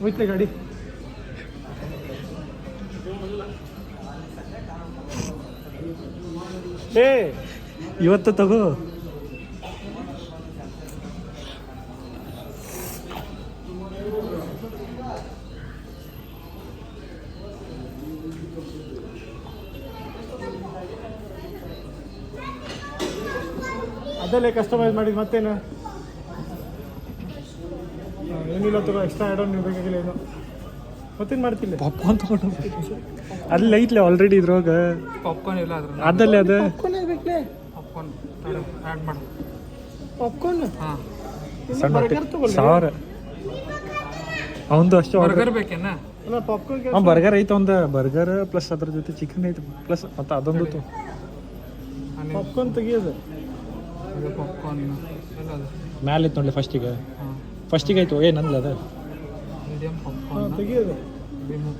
ಹೋಯ್ತಲೆ ಗಾಡಿ. ಏ ಇವತ್ತು ತಗೋ. ಅದಲ್ಲೇ ಕಸ್ಟಮೈಸ್ ಮಾಡಿದ್ದು ಮತ್ತೇನು ಏನಿಲ್ಲ ತಗೋ. ಎಕ್ಸ್ಟ್ರಾ ಆ್ಯಡ್ ಆನ್ ನೀವು ಬೇಕಾಗಿಲ್ಲ ಏನು. ಮತ್ತೇನು ಮಾಡ್ತಿಲ್ಲ. ಪಾಪ್ಕಾರ್ನ್ ತಗೊಂಡು ಅಲ್ಲಿ ಐತ್ಲೆ ಆಲ್ರೆಡಿ ಇದ್ರೊಳಗ. ಪಾಪ್ಕಾರ್ನ್ ಇಲ್ಲ ಅದ್ರ ಅದಲ್ಲಿ ಅದ ಪಾಪ್ಕಾರ್ನ್ ಬೇಕಲೇ. ಪಾಪ್ಕಾರ್ನ್ ಆ್ಯಡ್ ಮಾಡು. ಪಾಪ್ಕಾರ್ನ್ ಹಾಂ ಸಣ್ಣ ಬರ್ಗರ್ ತಗೊಳ್ಳಿ. 1000 ಅವಂದು ಅಷ್ಟು ಬರ್ಗರ್ ಬೇಕೇನ? ಅಲ್ಲ ಪಾಪ್ಕಾರ್ನ್ ಬರ್ಗರ್ ಐತೆ ಒಂದು ಬರ್ಗರ್ ಪ್ಲಸ್ ಅದ್ರ ಜೊತೆ ಚಿಕನ್ ಐತೆ ಪ್ಲಸ್ ಮತ್ತು ಅದೊಂದು ಪಾಪ್ಕಾರ್ನ್ ತೆಗಿಯೋದು. ಪಾಪ್ಕಾರ್ನ್ ಎಲ್ಲ ಅದು ಮ್ಯಾಲೆ ಐತೆ ನೋಡಲಿ ಫಸ್ಟಿಗೆ. ಹಾಂ ಫಸ್ಟಿಗೆ ಆಯ್ತು ನಂದ್ಲ ಅದ ಮೀಡಿಯಮ್ ಹಾಂ ಪಾಪ್ಕಾರ್ನ್ ತೆಗಿಯೋದು. ಬಿಮು